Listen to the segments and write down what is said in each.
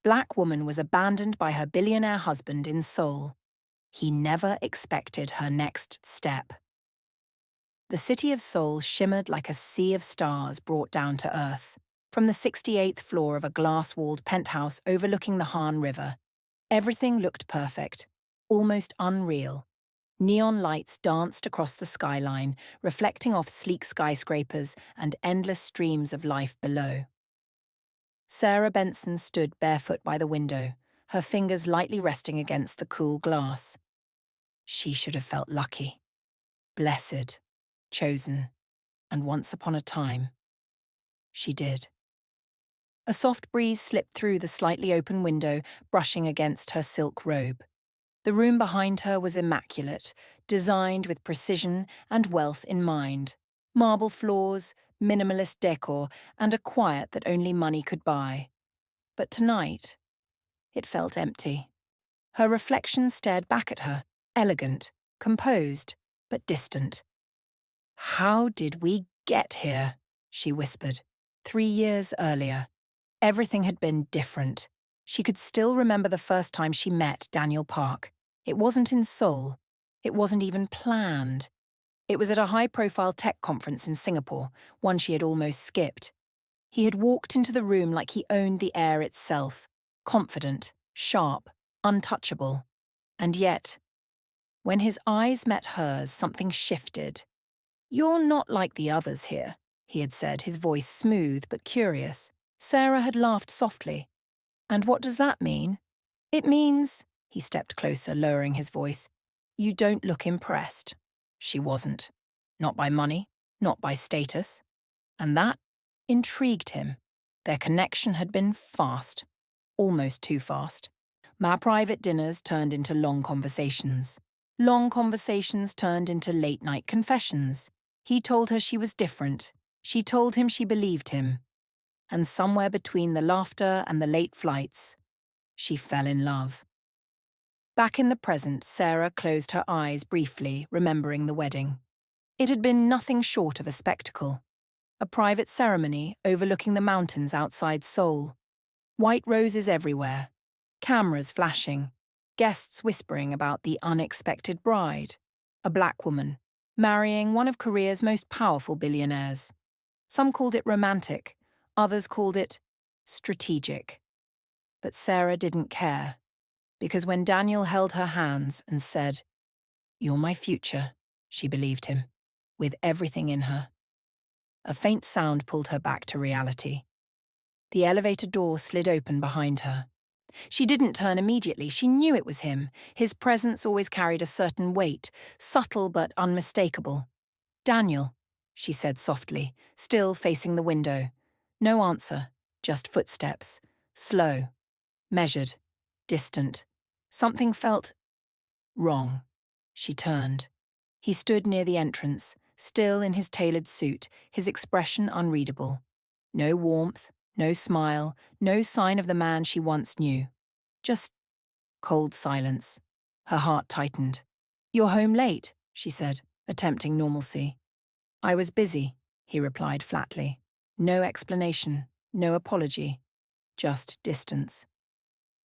Black woman was abandoned by her billionaire husband in Seoul. He never expected her next step. The city of Seoul shimmered like a sea of stars brought down to earth. From the 68th floor of a glass-walled penthouse overlooking the Han River, everything looked perfect, almost unreal. Neon lights danced across the skyline, reflecting off sleek skyscrapers and endless streams of life below. Sarah Benson stood barefoot by the window, her fingers lightly resting against the cool glass. She should have felt lucky, blessed, chosen, and once upon a time, she did. A soft breeze slipped through the slightly open window, brushing against her silk robe. The room behind her was immaculate, designed with precision and wealth in mind. Marble floors, minimalist decor, and a quiet that only money could buy. But tonight, it felt empty. Her reflection stared back at her, elegant, composed, but distant. "How did we get here?" she whispered. 3 years earlier. Everything had been different. She could still remember the first time she met Daniel Park. It wasn't in Seoul. It wasn't even planned. It was at a high-profile tech conference in Singapore, one she had almost skipped. He had walked into the room like he owned the air itself, confident, sharp, untouchable. And yet, when his eyes met hers, something shifted. "You're not like the others here," he had said, his voice smooth but curious. Sarah had laughed softly. "And what does that mean?" "It means," he stepped closer, lowering his voice, "you don't look impressed." She wasn't. Not by money, not by status. And that intrigued him. Their connection had been fast, almost too fast. My private dinners turned into long conversations. Long conversations turned into late-night confessions. He told her she was different. She told him she believed him. And somewhere between the laughter and the late flights, she fell in love. Back in the present, Sarah closed her eyes briefly, remembering the wedding. It had been nothing short of a spectacle. A private ceremony overlooking the mountains outside Seoul. White roses everywhere, cameras flashing, guests whispering about the unexpected bride, a black woman, marrying one of Korea's most powerful billionaires. Some called it romantic, others called it strategic. But Sarah didn't care, because when Daniel held her hands and said, "You're my future," she believed him, with everything in her. A faint sound pulled her back to reality. The elevator door slid open behind her. She didn't turn immediately. She knew it was him. His presence always carried a certain weight, subtle but unmistakable. "Daniel," she said softly, still facing the window. No answer, just footsteps, slow, measured, distant. Something felt wrong. She turned. He stood near the entrance, still in his tailored suit, his expression unreadable. No warmth, no smile, no sign of the man she once knew. Just cold silence. Her heart tightened. "You're home late," she said, attempting normalcy. "I was busy," he replied flatly. No explanation, no apology, just distance.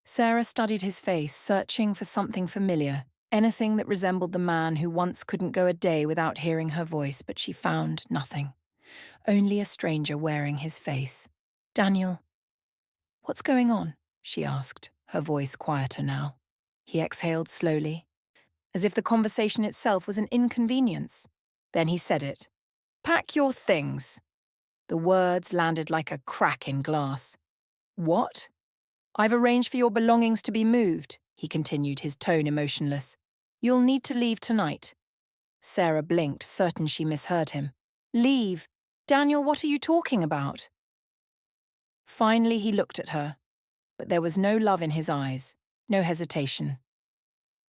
Sarah studied his face, searching for something familiar, anything that resembled the man who once couldn't go a day without hearing her voice, but she found nothing. Only a stranger wearing his face. "Daniel, what's going on?" she asked, her voice quieter now. He exhaled slowly, as if the conversation itself was an inconvenience. Then he said it. "Pack your things." The words landed like a crack in glass. "What?" "I've arranged for your belongings to be moved," he continued, his tone emotionless. "You'll need to leave tonight." Sarah blinked, certain she misheard him. "Leave? Daniel, what are you talking about?" Finally, he looked at her, but there was no love in his eyes, no hesitation.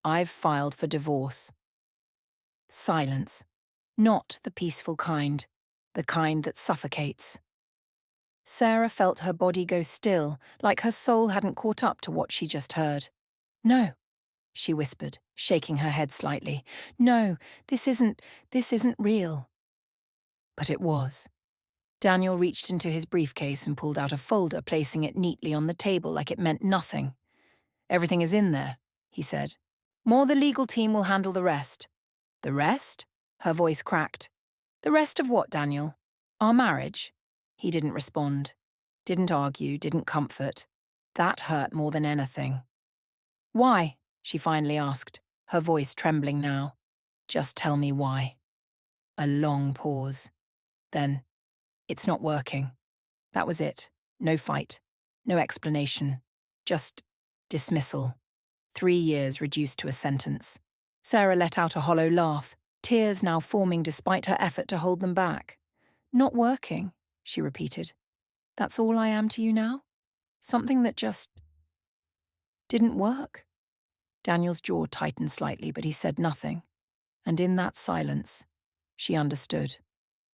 "I've filed for divorce." Silence. Not the peaceful kind, the kind that suffocates. Sarah felt her body go still, like her soul hadn't caught up to what she just heard. "No," she whispered, shaking her head slightly. "No, this isn't real." But it was. Daniel reached into his briefcase and pulled out a folder, placing it neatly on the table like it meant nothing. "Everything is in there," he said. "More the legal team will handle the rest." "The rest?" Her voice cracked. "The rest of what, Daniel? Our marriage?" He didn't respond. Didn't argue, didn't comfort. That hurt more than anything. "Why?" she finally asked, her voice trembling now. "Just tell me why." A long pause. Then, "It's not working." That was it. No fight. No explanation. Just dismissal. 3 years reduced to a sentence. Sarah let out a hollow laugh, tears now forming despite her effort to hold them back. "Not working," she repeated. "That's all I am to you now? Something that just didn't work?" Daniel's jaw tightened slightly, but he said nothing. And in that silence, she understood.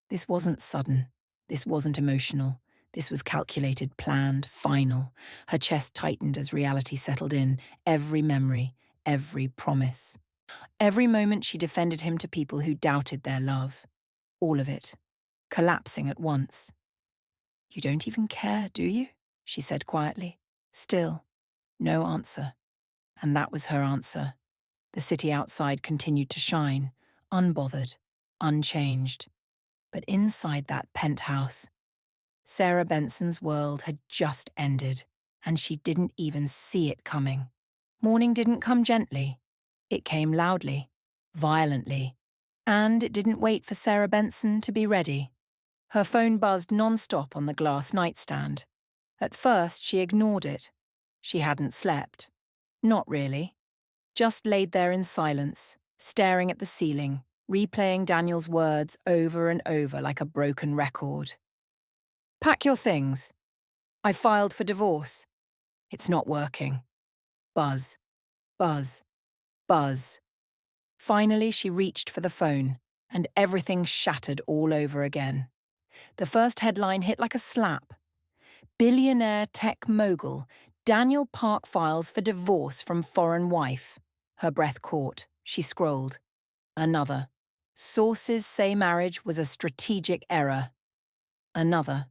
This wasn't sudden. This wasn't emotional. This was calculated, planned, final. Her chest tightened as reality settled in, every memory, every promise. Every moment she defended him to people who doubted their love. All of it, collapsing at once. "You don't even care, do you?" she said quietly. Still, no answer. And that was her answer. The city outside continued to shine, unbothered, unchanged. But inside that penthouse, Sarah Benson's world had just ended, and she didn't even see it coming. Morning didn't come gently. It came loudly, violently, and it didn't wait for Sarah Benson to be ready. Her phone buzzed non-stop on the glass nightstand. At first, she ignored it. She hadn't slept. Not really. Just laid there in silence, staring at the ceiling, replaying Daniel's words over and over like a broken record. "Pack your things. I filed for divorce. It's not working." Buzz, buzz, buzz. Finally, she reached for the phone, and everything shattered all over again. The first headline hit like a slap. "Billionaire tech mogul, Daniel Park files for divorce from foreign wife." Her breath caught. She scrolled. Another. "Sources say marriage was a strategic error." Another.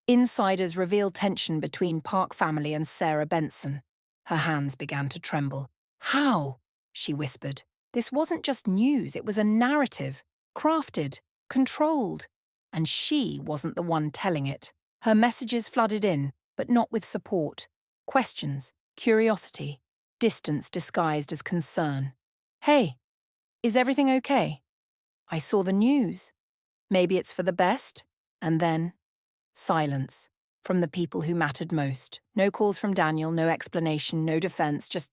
"Insiders reveal tension between Park family and Sarah Benson." Her hands began to tremble. "How?" she whispered. This wasn't just news, it was a narrative. Crafted, controlled. And she wasn't the one telling it. Her messages flooded in, but not with support. Questions, curiosity, distance disguised as concern. "Hey, is everything okay? I saw the news. Maybe it's for the best?" And then, silence, from the people who mattered most. No calls from Daniel, no explanation, no defense, just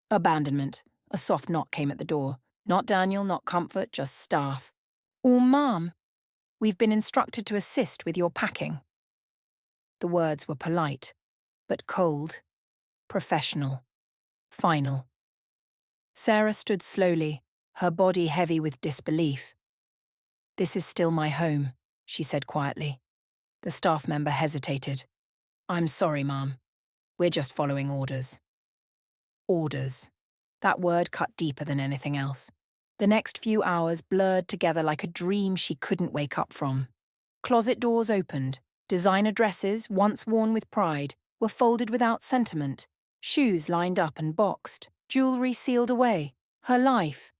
abandonment. A soft knock came at the door. Not Daniel, not comfort, just staff. "Oh, Mom, we've been instructed to assist with your packing." The words were polite, but cold, professional, final. Sarah stood slowly, her body heavy with disbelief. "This is still my home," she said quietly. The staff member hesitated. "I'm sorry, Mom. We're just following orders." Orders. That word cut deeper than anything else. The next few hours blurred together like a dream she couldn't wake up from. Closet doors opened. Designer dresses, once worn with pride, were folded without sentiment. Shoes lined up and boxed. Jewelry sealed away. Her life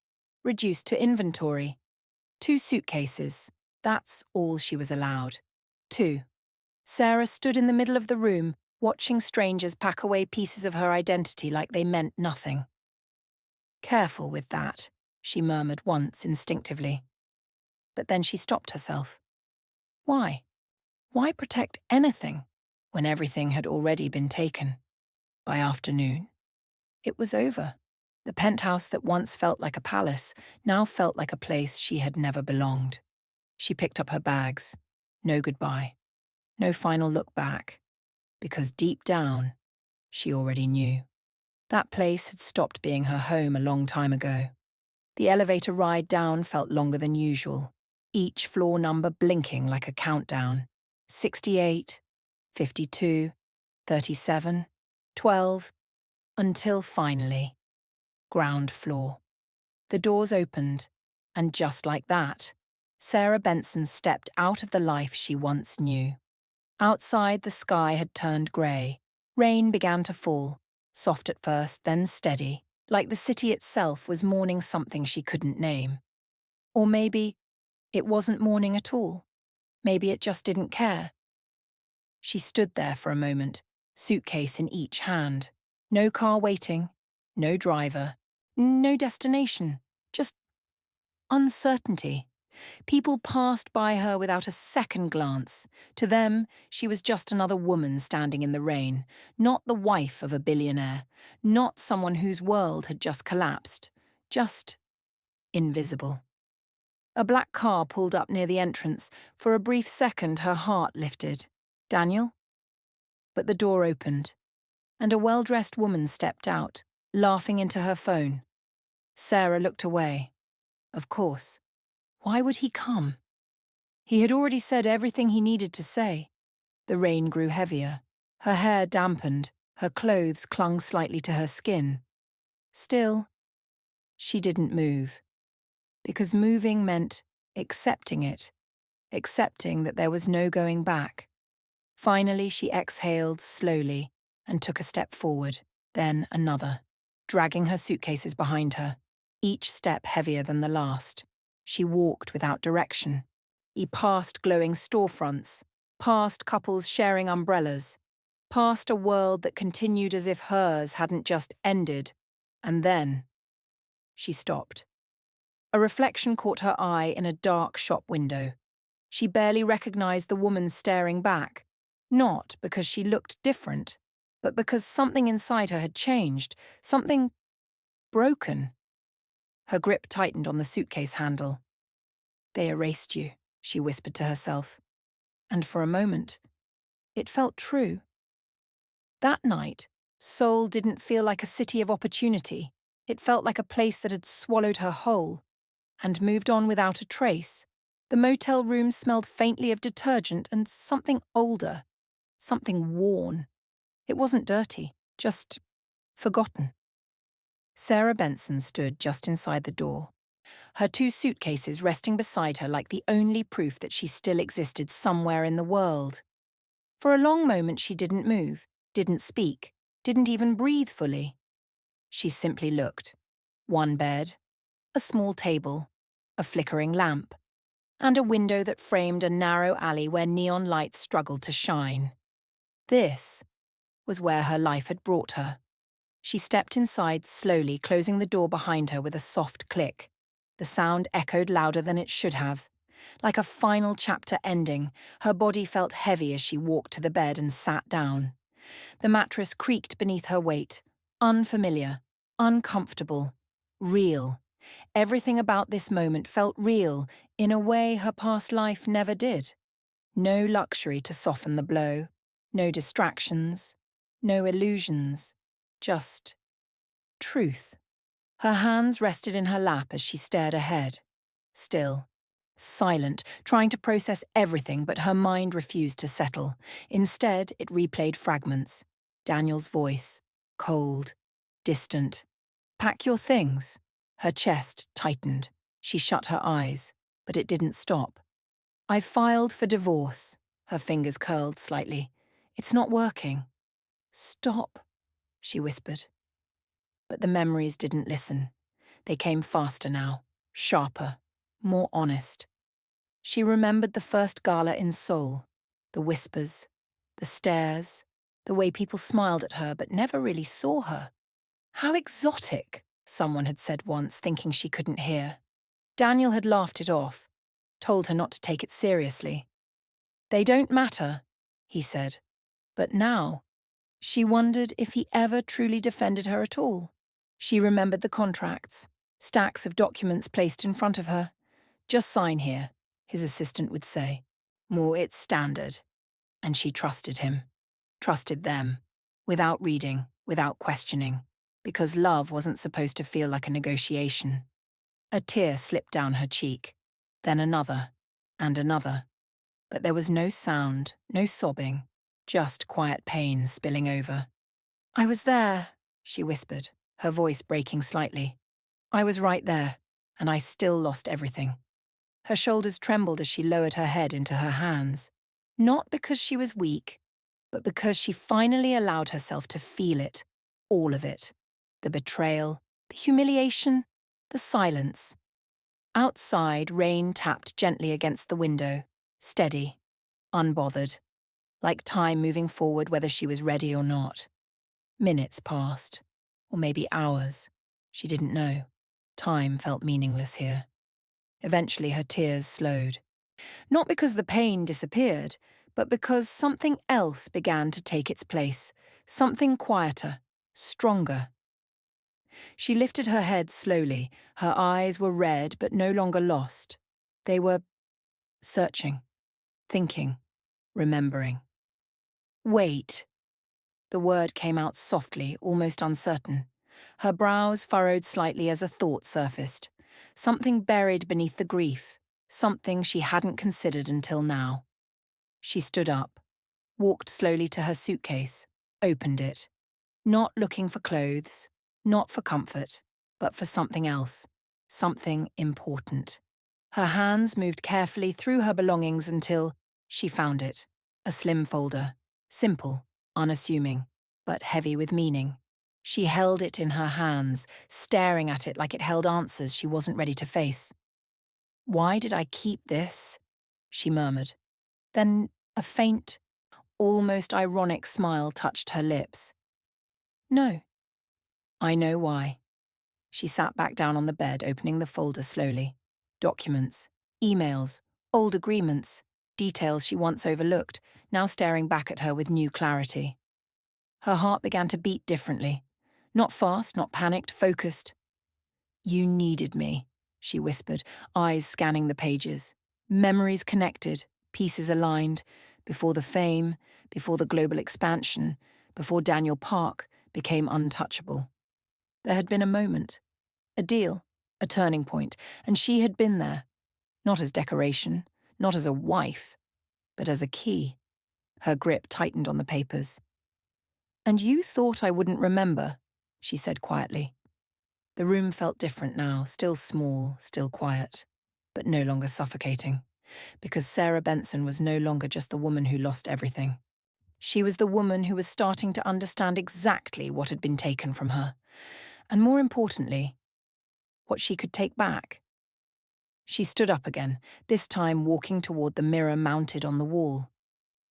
reduced to inventory. 2 suitcases. That's all she was allowed. 2. Sarah stood in the middle of the room, watching strangers pack away pieces of her identity like they meant nothing. "Careful with that," she murmured once instinctively. But then she stopped herself. Why? Why protect anything when everything had already been taken? By afternoon, it was over. The penthouse that once felt like a palace now felt like a place she had never belonged. She picked up her bags. No goodbye. No final look back. Because deep down, she already knew. That place had stopped being her home a long time ago. The elevator ride down felt longer than usual, each floor number blinking like a countdown. 68, 52, 37, 12, until finally, ground floor. The doors opened, and just like that, Sarah Benson stepped out of the life she once knew. Outside, the sky had turned grey. Rain began to fall, soft at first, then steady, like the city itself was mourning something she couldn't name. Or maybe it wasn't mourning at all. Maybe it just didn't care. She stood there for a moment, suitcase in each hand. No car waiting, no driver, no destination, just uncertainty. People passed by her without a second glance. To them, she was just another woman standing in the rain, not the wife of a billionaire, not someone whose world had just collapsed, just invisible. A black car pulled up near the entrance. For a brief second, her heart lifted. Daniel? But the door opened, and a well-dressed woman stepped out, laughing into her phone. Sarah looked away. Of course. Why would he come? He had already said everything he needed to say. The rain grew heavier. Her hair dampened. Her clothes clung slightly to her skin. Still, she didn't move. Because moving meant accepting it, accepting that there was no going back. Finally, she exhaled slowly and took a step forward, then another, dragging her suitcases behind her, each step heavier than the last. She walked without direction. Past glowing storefronts, past couples sharing umbrellas, past a world that continued as if hers hadn't just ended, and then she stopped. A reflection caught her eye in a dark shop window. She barely recognized the woman staring back, not because she looked different, but because something inside her had changed, something broken. Her grip tightened on the suitcase handle. They erased you, she whispered to herself. And for a moment, it felt true. That night, Seoul didn't feel like a city of opportunity. It felt like a place that had swallowed her whole and moved on without a trace. The motel room smelled faintly of detergent and something older, something worn. It wasn't dirty, just forgotten. Sarah Benson stood just inside the door, her two suitcases resting beside her like the only proof that she still existed somewhere in the world. For a long moment she didn't move, didn't speak, didn't even breathe fully. She simply looked. One bed, a small table, a flickering lamp, and a window that framed a narrow alley where neon lights struggled to shine. This was where her life had brought her. She stepped inside slowly, closing the door behind her with a soft click. The sound echoed louder than it should have. Like a final chapter ending, her body felt heavy as she walked to the bed and sat down. The mattress creaked beneath her weight. Unfamiliar, uncomfortable, real. Everything about this moment felt real, in a way her past life never did. No luxury to soften the blow, no distractions, no illusions, just truth. Her hands rested in her lap as she stared ahead. Still, silent, trying to process everything, but her mind refused to settle. Instead, it replayed fragments. Daniel's voice, cold, distant. Pack your things. Her chest tightened. She shut her eyes, but it didn't stop. I filed for divorce. Her fingers curled slightly. It's not working. Stop, she whispered. But the memories didn't listen. They came faster now, sharper, more honest. She remembered the first gala in Seoul, the whispers, the stares, the way people smiled at her but never really saw her. How exotic, someone had said once, thinking she couldn't hear. Daniel had laughed it off, told her not to take it seriously. They don't matter, he said. But now, she wondered if he ever truly defended her at all. She remembered the contracts, stacks of documents placed in front of her. Just sign here, his assistant would say. More, it's standard. And she trusted him, trusted them, without reading, without questioning, because love wasn't supposed to feel like a negotiation. A tear slipped down her cheek, then another, and another. But there was no sound, no sobbing, just quiet pain spilling over. I was there, she whispered, her voice breaking slightly. I was right there, and I still lost everything. Her shoulders trembled as she lowered her head into her hands. Not because she was weak, but because she finally allowed herself to feel it, all of it. The betrayal, the humiliation, the silence. Outside, rain tapped gently against the window, steady, unbothered, like time moving forward whether she was ready or not. Minutes passed, or maybe hours. She didn't know. Time felt meaningless here. Eventually her tears slowed. Not because the pain disappeared, but because something else began to take its place. Something quieter, stronger. She lifted her head slowly. Her eyes were red but no longer lost. They were searching, thinking, remembering. Wait. The word came out softly, almost uncertain. Her brows furrowed slightly as a thought surfaced. Something buried beneath the grief, something she hadn't considered until now. She stood up, walked slowly to her suitcase, opened it. Not looking for clothes, not for comfort, but for something else, something important. Her hands moved carefully through her belongings until she found it. A slim folder, simple, unassuming, but heavy with meaning. She held it in her hands, staring at it like it held answers she wasn't ready to face. "Why did I keep this?" she murmured. Then a faint, almost ironic smile touched her lips. "No. I know why." She sat back down on the bed, opening the folder slowly. Documents, emails, old agreements, details she once overlooked, now staring back at her with new clarity. Her heart began to beat differently. Not fast, not panicked, focused. "You needed me," she whispered, eyes scanning the pages. Memories connected, pieces aligned, before the fame, before the global expansion, before Daniel Park became untouchable. There had been a moment, a deal, a turning point, and she had been there. Not as decoration, not as a wife, but as a key. Her grip tightened on the papers. "And you thought I wouldn't remember," she said quietly. The room felt different now, still small, still quiet, but no longer suffocating, because Sarah Benson was no longer just the woman who lost everything. She was the woman who was starting to understand exactly what had been taken from her, and more importantly, what she could take back. She stood up again, this time walking toward the mirror mounted on the wall.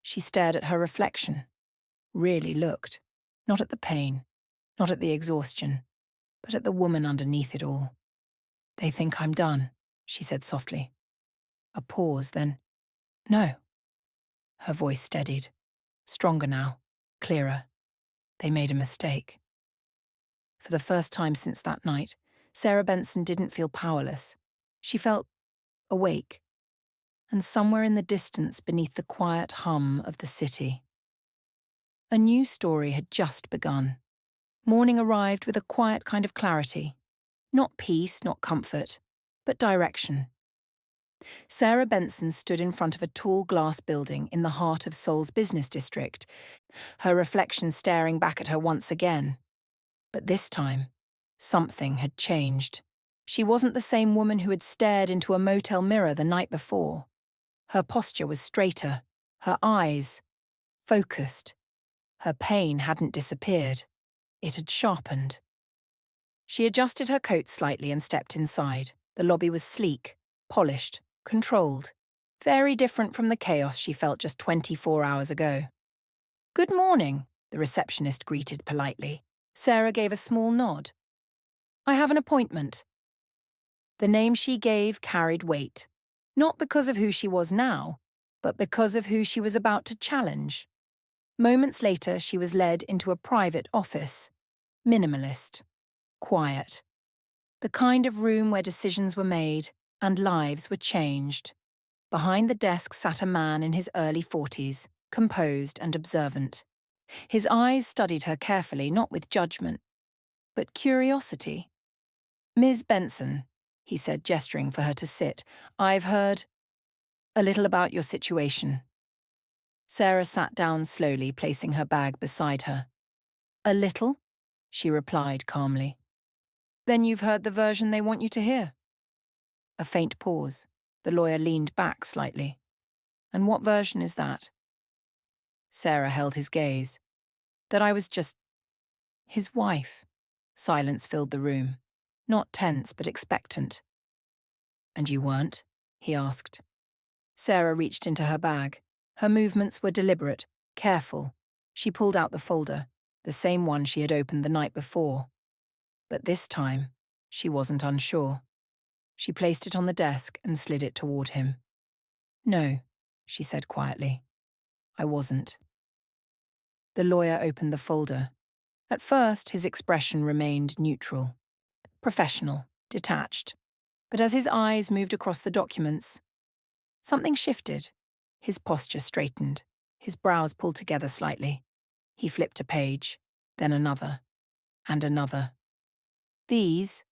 She stared at her reflection, really looked, not at the pain, not at the exhaustion, but at the woman underneath it all. "They think I'm done," she said softly. A pause, then, "No." Her voice steadied, stronger now, clearer. "They made a mistake." For the first time since that night, Sarah Benson didn't feel powerless. She felt awake, and somewhere in the distance beneath the quiet hum of the city. A new story had just begun. Morning arrived with a quiet kind of clarity. Not peace, not comfort, but direction. Sarah Benson stood in front of a tall glass building in the heart of Seoul's business district, her reflection staring back at her once again. But this time, something had changed. She wasn't the same woman who had stared into a motel mirror the night before. Her posture was straighter, her eyes focused. Her pain hadn't disappeared. It had sharpened. She adjusted her coat slightly and stepped inside. The lobby was sleek, polished, controlled. Very different from the chaos she felt just 24 hours ago. "Good morning," the receptionist greeted politely. Sarah gave a small nod. "I have an appointment." The name she gave carried weight, not because of who she was now, but because of who she was about to challenge. Moments later, she was led into a private office. Minimalist. Quiet. The kind of room where decisions were made and lives were changed. Behind the desk sat a man in his early 40s, composed and observant. His eyes studied her carefully, not with judgment, but curiosity. "Ms. Benson," he said, gesturing for her to sit, "I've heard a little about your situation." Sarah sat down slowly, placing her bag beside her. "A little?" she replied calmly. "Then you've heard the version they want you to hear." A faint pause. The lawyer leaned back slightly. And what version is that? Sarah held his gaze. That I was just his wife. Silence filled the room. Not tense, but expectant. And you weren't? He asked. Sarah reached into her bag. Her movements were deliberate, careful. She pulled out the folder, the same one she had opened the night before. But this time, she wasn't unsure. She placed it on the desk and slid it toward him. No, she said quietly. I wasn't. The lawyer opened the folder. At first, his expression remained neutral. Professional, detached. But as his eyes moved across the documents, something shifted. His posture straightened. His brows pulled together slightly. He flipped a page, then another, and another. These,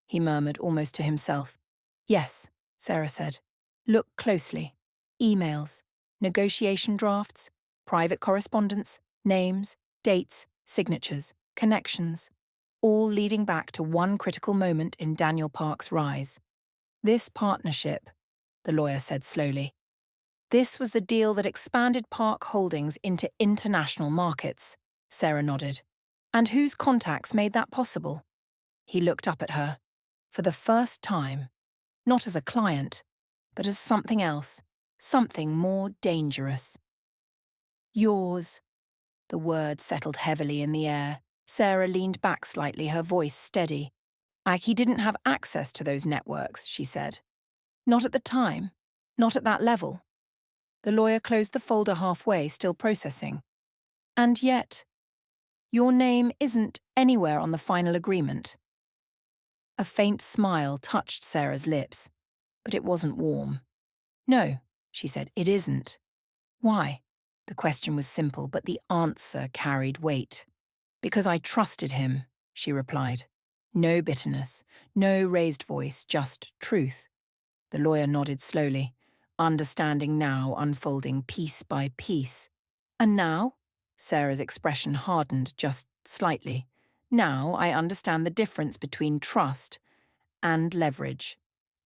he murmured almost to himself. Yes, Sarah said. Look closely. Emails, negotiation drafts, private correspondence, names, dates, signatures, connections, all leading back to one critical moment in Daniel Park's rise. This partnership, the lawyer said slowly. This was the deal that expanded Park Holdings into international markets, Sarah nodded. And whose contacts made that possible? He looked up at her. For the first time, not as a client, but as something else, something more dangerous. Yours. The word settled heavily in the air. Sarah leaned back slightly, her voice steady. He didn't have access to those networks, she said. Not at the time, not at that level. The lawyer closed the folder halfway, still processing. And yet, your name isn't anywhere on the final agreement. A faint smile touched Sarah's lips, but it wasn't warm. No, she said, it isn't. Why? The question was simple, but the answer carried weight. Because I trusted him, she replied. No bitterness, no raised voice, just truth. The lawyer nodded slowly, understanding now unfolding piece by piece. And now? Sarah's expression hardened just slightly. Now I understand the difference between trust and leverage.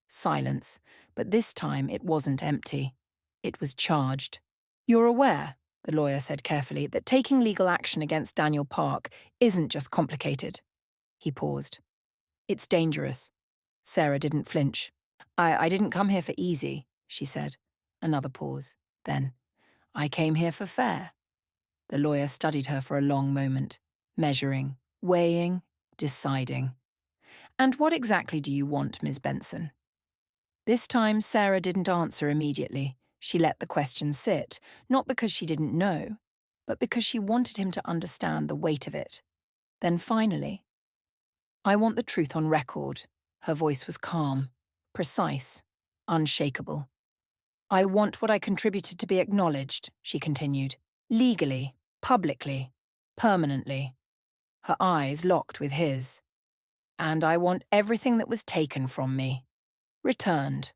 Silence, but this time it wasn't empty. It was charged. You're aware, the lawyer said carefully, that taking legal action against Daniel Park isn't just complicated. He paused. It's dangerous. Sarah didn't flinch. I didn't come here for easy, she said. Another pause. Then, I came here for fair. The lawyer studied her for a long moment, measuring, weighing, deciding. And what exactly do you want, Ms. Benson? This time, Sarah didn't answer immediately. She let the question sit, not because she didn't know, but because she wanted him to understand the weight of it. Then finally, I want the truth on record. Her voice was calm, precise, unshakable. I want what I contributed to be acknowledged, she continued, legally, publicly, permanently. Her eyes locked with his. And I want everything that was taken from me. Returned.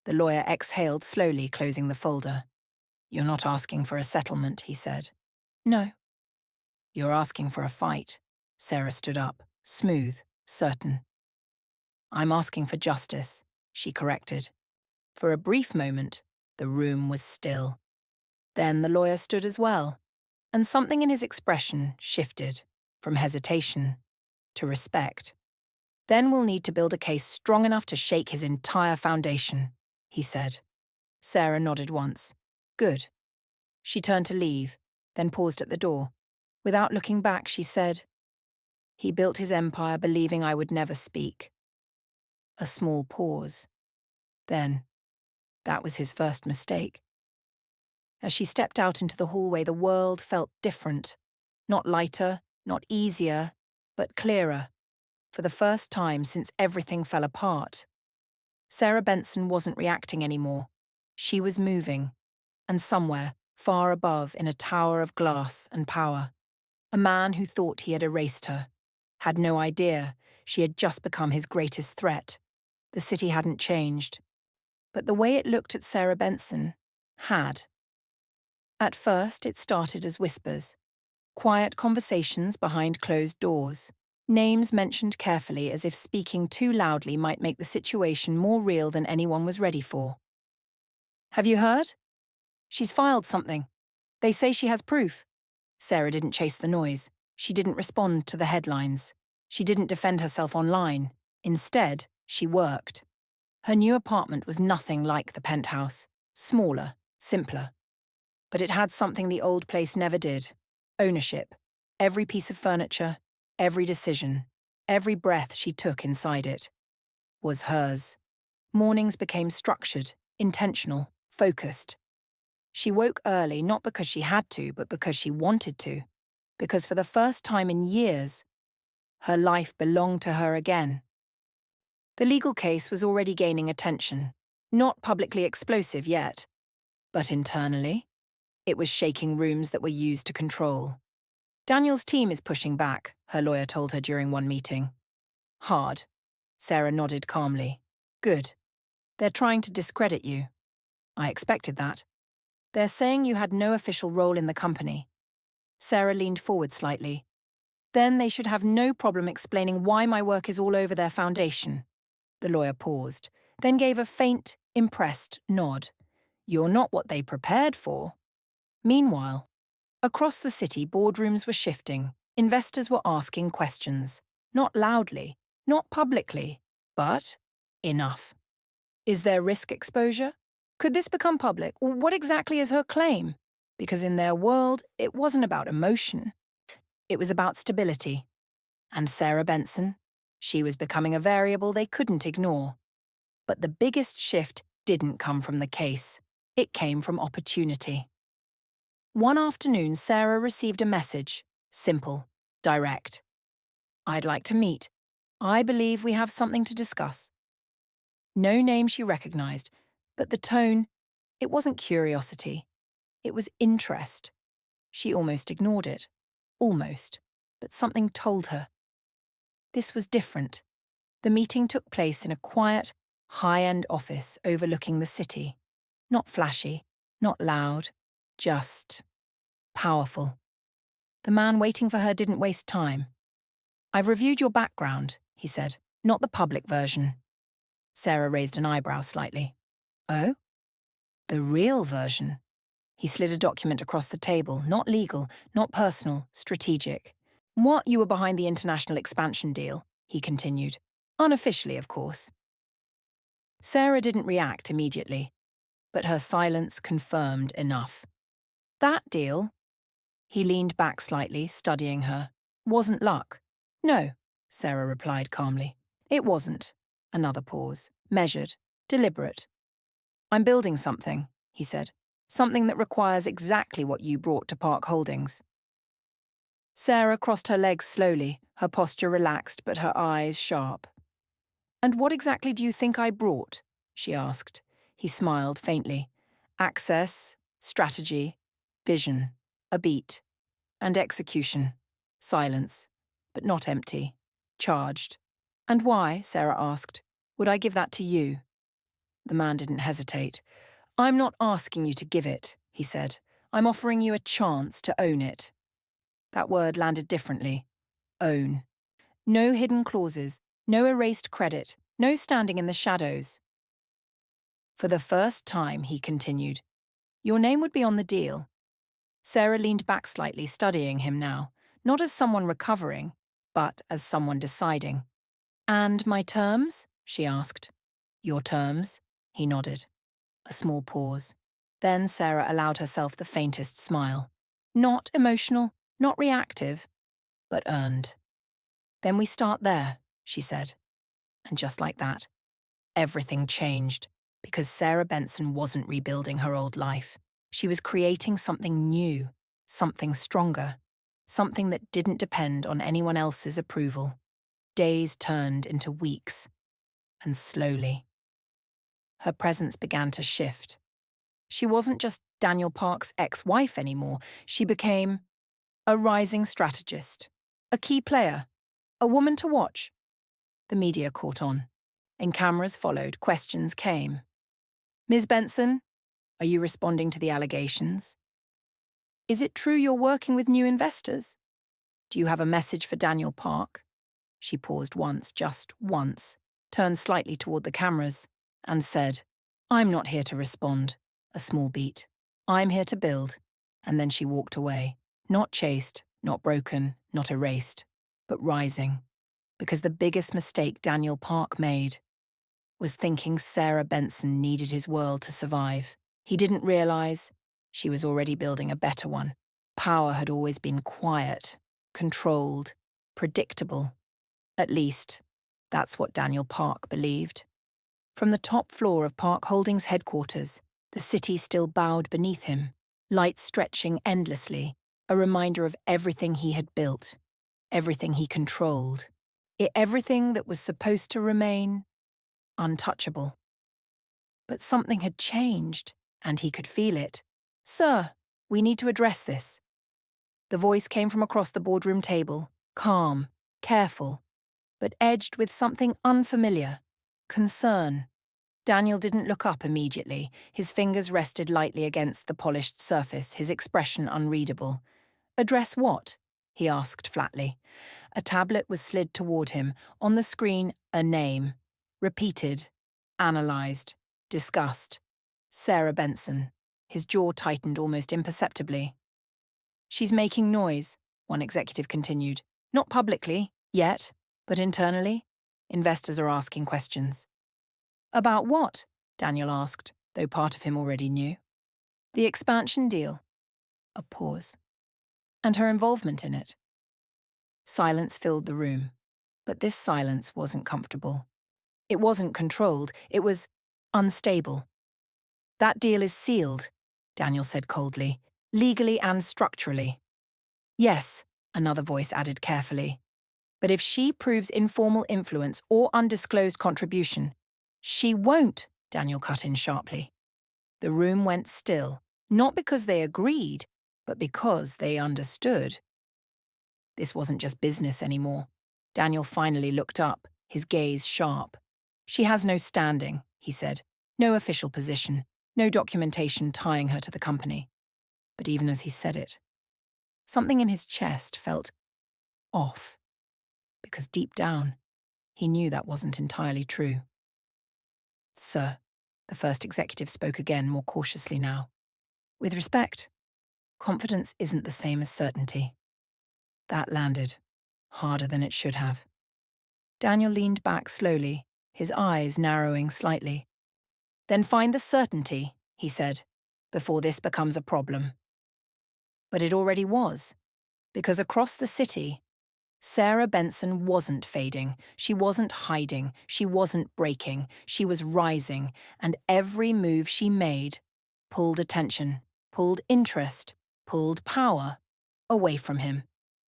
The lawyer exhaled slowly, closing the folder. You're not asking for a settlement, he said. No. You're asking for a fight. Sarah stood up, smooth, certain. I'm asking for justice, she corrected. For a brief moment, the room was still. Then the lawyer stood as well, and something in his expression shifted, from hesitation to respect. Then we'll need to build a case strong enough to shake his entire foundation, he said. Sarah nodded once. Good. She turned to leave, then paused at the door. Without looking back, she said, He built his empire believing I would never speak. A small pause. Then, that was his first mistake. As she stepped out into the hallway, the world felt different. Not lighter, not easier, but clearer. For the first time since everything fell apart. Sarah Benson wasn't reacting anymore. She was moving, and somewhere, far above, in a tower of glass and power. A man who thought he had erased her. Had no idea she had just become his greatest threat. The city hadn't changed. But the way it looked at Sarah Benson had. At first, it started as whispers. Quiet conversations behind closed doors. names mentioned carefully as if speaking too loudly might make the situation more real than anyone was ready for. "Have you heard? She's filed something. They say she has proof." Sarah didn't chase the noise. She didn't respond to the headlines. She didn't defend herself online. Instead, she worked. Her new apartment was nothing like the penthouse. Smaller, simpler. But it had something the old place never did. Ownership. Every piece of furniture, every decision, every breath she took inside it was hers. Mornings became structured, intentional, focused. She woke early not because she had to, but because she wanted to. Because for the first time in years, her life belonged to her again. The legal case was already gaining attention. Not publicly explosive yet, but internally, it was shaking rooms that were used to control. "Daniel's team is pushing back," her lawyer told her during one meeting. "Hard." Sarah nodded calmly. "Good. They're trying to discredit you." "I expected that." "They're saying you had no official role in the company." Sarah leaned forward slightly. "Then they should have no problem explaining why my work is all over their foundation." The lawyer paused, then gave a faint, impressed nod. "You're not what they prepared for." Meanwhile, across the city, boardrooms were shifting. Investors were asking questions. Not loudly, not publicly, but enough. Is there risk exposure? Could this become public? What exactly is her claim? Because in their world, it wasn't about emotion. It was about stability. And Sarah Benson, she was becoming a variable they couldn't ignore. But the biggest shift didn't come from the case. It came from opportunity. One afternoon, Sarah received a message. Simple, direct. "I'd like to meet. I believe we have something to discuss." No name she recognized, but the tone, it wasn't curiosity. It was interest. She almost ignored it. Almost. But something told her. This was different. The meeting took place in a quiet, high-end office overlooking the city. Not flashy, not loud, just powerful. The man waiting for her didn't waste time. "I've reviewed your background," he said, "not the public version." Sarah raised an eyebrow slightly. "Oh? The real version?" He slid a document across the table, not legal, not personal, strategic. "What, you were behind the international expansion deal," he continued. "Unofficially, of course." Sarah didn't react immediately, but her silence confirmed enough. "That deal," he leaned back slightly, studying her, "wasn't luck." "No," Sarah replied calmly. "It wasn't." Another pause. Measured. Deliberate. "I'm building something," he said. "Something that requires exactly what you brought to Park Holdings." Sarah crossed her legs slowly, her posture relaxed but her eyes sharp. "And what exactly do you think I brought?" she asked. He smiled faintly. "Access, strategy, vision, a beat, and execution. Silence, but not empty. Charged." "And why," Sarah asked, "would I give that to you?" The man didn't hesitate. "I'm not asking you to give it," he said. "I'm offering you a chance to own it." That word landed differently. Own. No hidden clauses, no erased credit, no standing in the shadows. "For the first time," he continued, "your name would be on the deal." Sarah leaned back slightly, studying him now, not as someone recovering, but as someone deciding. "And my terms?" she asked. "Your terms?" He nodded. A small pause. Then Sarah allowed herself the faintest smile. Not emotional, not reactive, but earned. "Then we start there," she said. And just like that, everything changed, because Sarah Benson wasn't rebuilding her old life. She was creating something new, something stronger, something that didn't depend on anyone else's approval. Days turned into weeks, and slowly, her presence began to shift. She wasn't just Daniel Park's ex-wife anymore. She became a rising strategist, a key player, a woman to watch. The media caught on, and cameras followed. Questions came. "Ms. Benson, are you responding to the allegations? Is it true you're working with new investors? Do you have a message for Daniel Park?" She paused once, just once, turned slightly toward the cameras, and said, "I'm not here to respond." A small beat. "I'm here to build." And then she walked away. Not chased, not broken, not erased, but rising. Because the biggest mistake Daniel Park made was thinking Sarah Benson needed his world to survive. He didn't realize she was already building a better one. Power had always been quiet, controlled, predictable. At least, that's what Daniel Park believed. From the top floor of Park Holdings' headquarters, the city still bowed beneath him, lights stretching endlessly, a reminder of everything he had built, everything he controlled, everything that was supposed to remain untouchable. But something had changed, and he could feel it. "Sir, we need to address this." The voice came from across the boardroom table, calm, careful, but edged with something unfamiliar: concern. Daniel didn't look up immediately. His fingers rested lightly against the polished surface, his expression unreadable. "Address what?" he asked flatly. A tablet was slid toward him. On the screen, a name. Repeated. Analyzed. Discussed. Sarah Benson. His jaw tightened almost imperceptibly. "She's making noise," one executive continued. "Not publicly, yet, but internally. Investors are asking questions." "About what?" Daniel asked, though part of him already knew. "The expansion deal." A pause. "And her involvement in it." Silence filled the room, but this silence wasn't comfortable. It wasn't controlled, it was unstable. "That deal is sealed," Daniel said coldly, "legally and structurally." "Yes," another voice added carefully. "But if she proves informal influence or undisclosed contribution—" "She won't," Daniel cut in sharply. The room went still, not because they agreed, but because they understood. This wasn't just business anymore. Daniel finally looked up, his gaze sharp. "She has no standing," he said. "No official position, no documentation tying her to the company." But even as he said it, something in his chest felt off, because deep down, he knew that wasn't entirely true. "Sir," the first executive spoke again, more cautiously now. "With respect, confidence isn't the same as certainty." That landed, harder than it should have. Daniel leaned back slowly, his eyes narrowing slightly. "Then find the certainty," he said, "before this becomes a problem." But it already was, because across the city, Sarah Benson wasn't fading, she wasn't hiding, she wasn't breaking, she was rising, and every move she made pulled attention, pulled interest, pulled power away from him.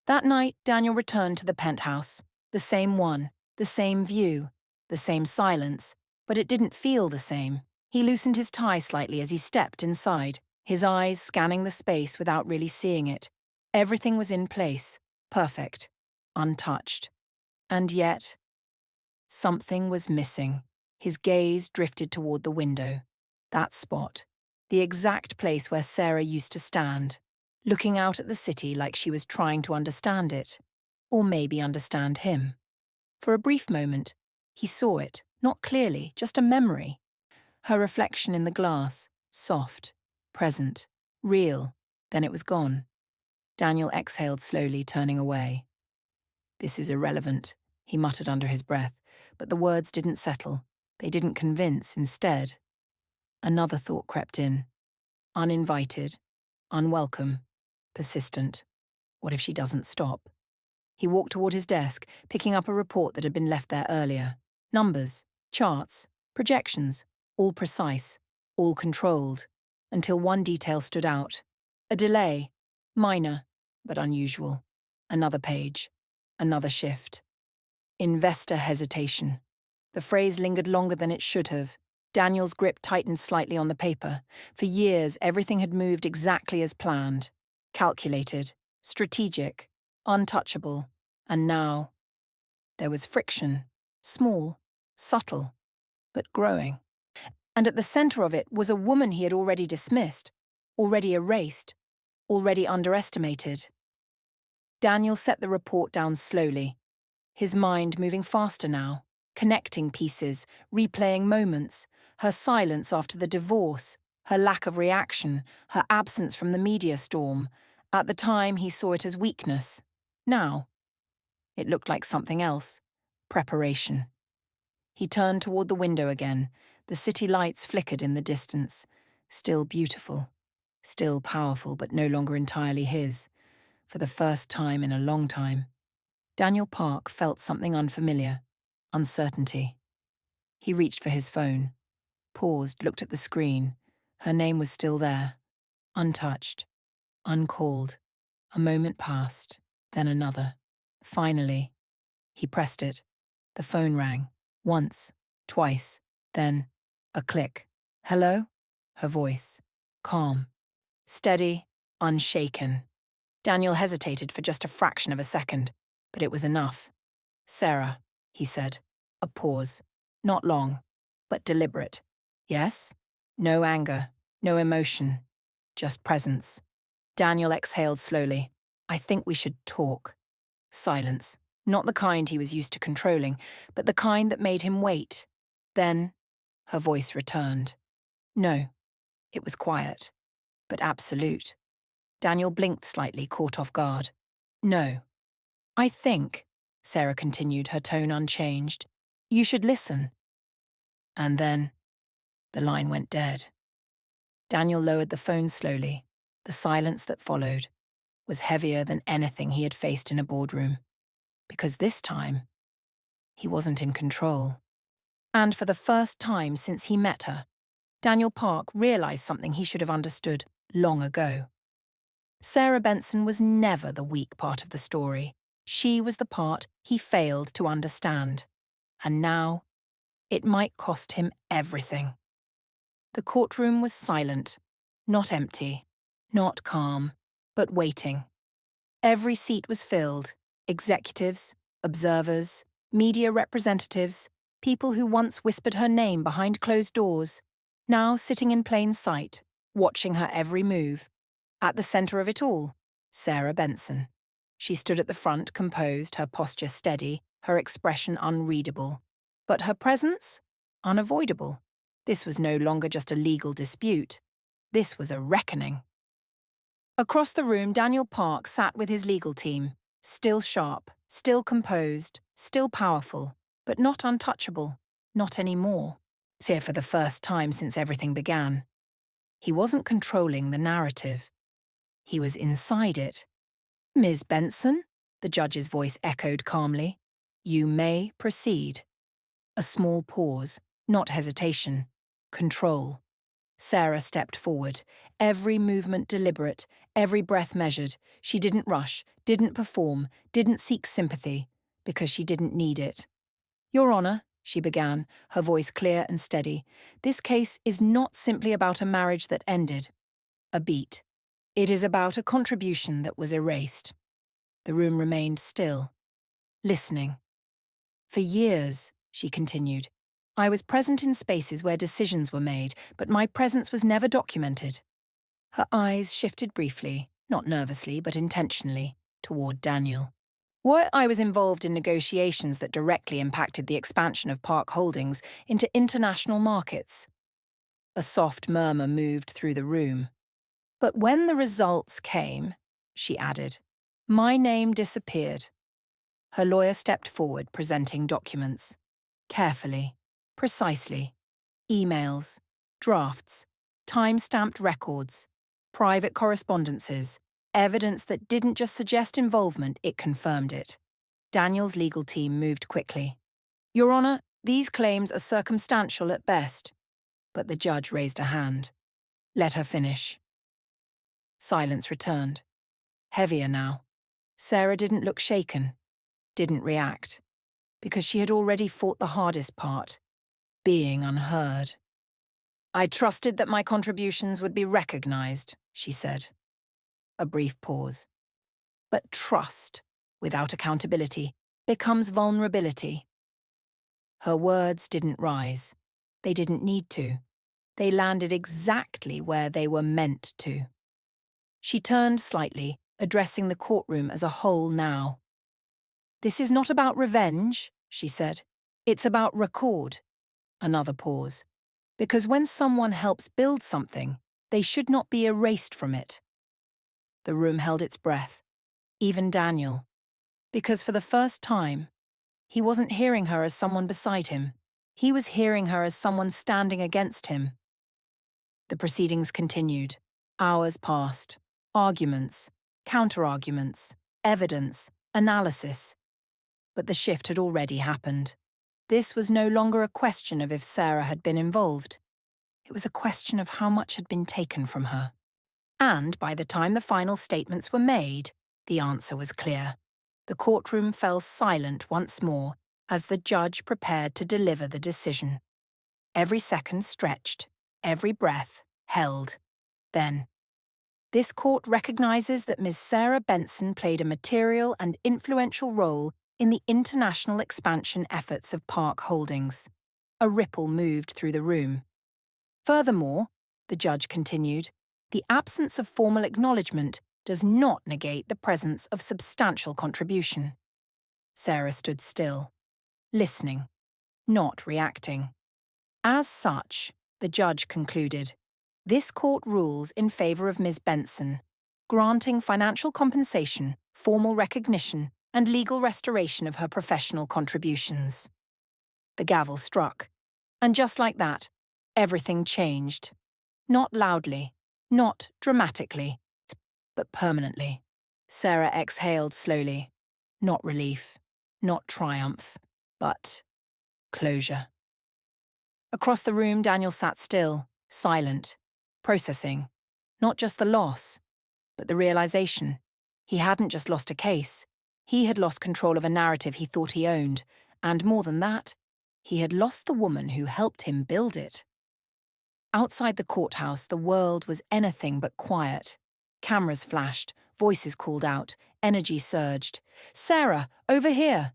That night, Daniel returned to the penthouse, the same one, the same view, the same silence, but it didn't feel the same. He loosened his tie slightly as he stepped inside, his eyes scanning the space without really seeing it. Everything was in place, perfect, untouched. And yet, something was missing. His gaze drifted toward the window. That spot, the exact place where Sarah used to stand, looking out at the city like she was trying to understand it, or maybe understand him. For a brief moment, he saw it, not clearly, just a memory. Her reflection in the glass, soft, present, real, then it was gone. Daniel exhaled slowly, turning away. "This is irrelevant," he muttered under his breath, but the words didn't settle. They didn't convince, instead. Another thought crept in. Uninvited, unwelcome, persistent. What if she doesn't stop? He walked toward his desk, picking up a report that had been left there earlier. Numbers, charts, projections, all precise, all controlled, until one detail stood out. A delay, minor, but unusual. Another page, another shift. Investor hesitation. The phrase lingered longer than it should have. Daniel's grip tightened slightly on the paper. For years, everything had moved exactly as planned. Calculated, strategic, untouchable. And now, there was friction. Small, subtle, but growing. And at the center of it was a woman he had already dismissed, already erased, already underestimated. Daniel set the report down slowly. his mind moving faster now, connecting pieces, replaying moments, her silence after the divorce, her lack of reaction, her absence from the media storm. At the time, he saw it as weakness. Now, it looked like something else. Preparation. He turned toward the window again. The city lights flickered in the distance. Still beautiful. Still powerful, but no longer entirely his. For the first time in a long time, Daniel Park felt something unfamiliar. Uncertainty. He reached for his phone. Paused, looked at the screen. Her name was still there. Untouched. Uncalled. A moment passed. Then another. Finally, he pressed it. The phone rang. Once. Twice. Then, a click. Hello? Her voice. Calm. Steady. Unshaken. Daniel hesitated for just a fraction of a second, but it was enough. Sarah, he said. A pause. Not long, but deliberate. Yes? No anger. No emotion. Just presence. Daniel exhaled slowly. I think we should talk. Silence. Not the kind he was used to controlling, but the kind that made him wait. Then, her voice returned. No. It was quiet, but absolute. Daniel blinked slightly, caught off guard. No. I think, Sarah continued, her tone unchanged, you should listen. And then, the line went dead. Daniel lowered the phone slowly. The silence that followed was heavier than anything he had faced in a boardroom. Because this time, he wasn't in control. And for the first time since he met her, Daniel Park realized something he should have understood long ago. Sarah Benson was never the weak part of the story. She was the part he failed to understand. And now, it might cost him everything. The courtroom was silent, not empty, not calm, but waiting. Every seat was filled. Executives, observers, media representatives, people who once whispered her name behind closed doors, now sitting in plain sight, watching her every move. At the center of it all, Sarah Benson. She stood at the front, composed, her posture steady, her expression unreadable. But her presence? Unavoidable. This was no longer just a legal dispute. This was a reckoning. Across the room, Daniel Park sat with his legal team, still sharp, still composed, still powerful, but not untouchable, not anymore. Here for the first time since everything began. He wasn't controlling the narrative. He was inside it. Ms. Benson, the judge's voice echoed calmly, you may proceed. A small pause, not hesitation, control. Sarah stepped forward, every movement deliberate, every breath measured. She didn't rush, didn't perform, didn't seek sympathy, because she didn't need it. Your Honor, she began, her voice clear and steady, this case is not simply about a marriage that ended. A beat. It is about a contribution that was erased. The room remained still, listening. For years, she continued, I was present in spaces where decisions were made, but my presence was never documented. Her eyes shifted briefly, not nervously but intentionally, toward Daniel. I was involved in negotiations that directly impacted the expansion of Park Holdings into international markets. A soft murmur moved through the room. But when the results came, she added, my name disappeared. Her lawyer stepped forward, presenting documents. Carefully, precisely. Emails, drafts, time-stamped records, private correspondences, evidence that didn't just suggest involvement, it confirmed it. Daniel's legal team moved quickly. Your Honor, these claims are circumstantial at best. But the judge raised a hand. Let her finish. Silence returned. Heavier now. Sarah didn't look shaken, didn't react, because she had already fought the hardest part, being unheard. I trusted that my contributions would be recognized, she said. A brief pause. But trust, without accountability, becomes vulnerability. Her words didn't rise. They didn't need to. They landed exactly where they were meant to. She turned slightly, addressing the courtroom as a whole now. "This is not about revenge," she said. "It's about record." Another pause. "Because when someone helps build something, they should not be erased from it." The room held its breath, even Daniel, because for the first time, he wasn't hearing her as someone beside him. He was hearing her as someone standing against him. The proceedings continued. Hours passed. Arguments, counter-arguments, evidence, analysis. But the shift had already happened. This was no longer a question of if Sarah had been involved. It was a question of how much had been taken from her. And by the time the final statements were made, the answer was clear. The courtroom fell silent once more as the judge prepared to deliver the decision. Every second stretched, every breath held. Then, "This court recognizes that Ms. Sarah Benson played a material and influential role in the international expansion efforts of Park Holdings." A ripple moved through the room. "Furthermore," the judge continued, "the absence of formal acknowledgement does not negate the presence of substantial contribution." Sarah stood still, listening, not reacting. "As such," the judge concluded, "this court rules in favor of Ms. Benson, granting financial compensation, formal recognition, and legal restoration of her professional contributions." The gavel struck, and just like that, everything changed. Not loudly, not dramatically, but permanently. Sarah exhaled slowly. Not relief, not triumph, but closure. Across the room, Daniel sat still, silent, processing, not just the loss, but the realization. He hadn't just lost a case. He had lost control of a narrative he thought he owned, and more than that, he had lost the woman who helped him build it. Outside the courthouse, the world was anything but quiet. Cameras flashed, voices called out, energy surged. "Sarah, over here!"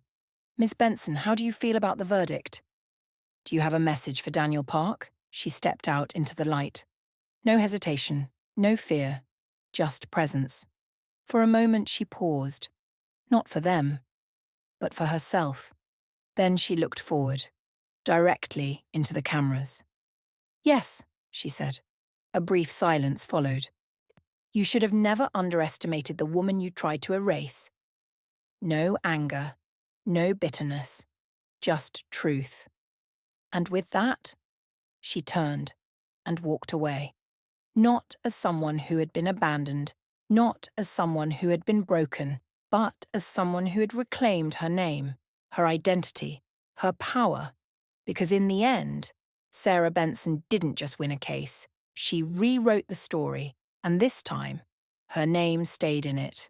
"Miss Benson, how do you feel about the verdict?" "Do you have a message for Daniel Park?" She stepped out into the light. No hesitation, no fear, just presence. For a moment she paused. Not for them, but for herself. Then she looked forward, directly into the cameras. "Yes," she said. A brief silence followed. "You should have never underestimated the woman you tried to erase. No anger, no bitterness, just truth. And with that, she turned and walked away. Not as someone who had been abandoned, not as someone who had been broken, but as someone who had reclaimed her name, her identity, her power. Because in the end, Sarah Benson didn't just win a case, she rewrote the story, and this time, her name stayed in it.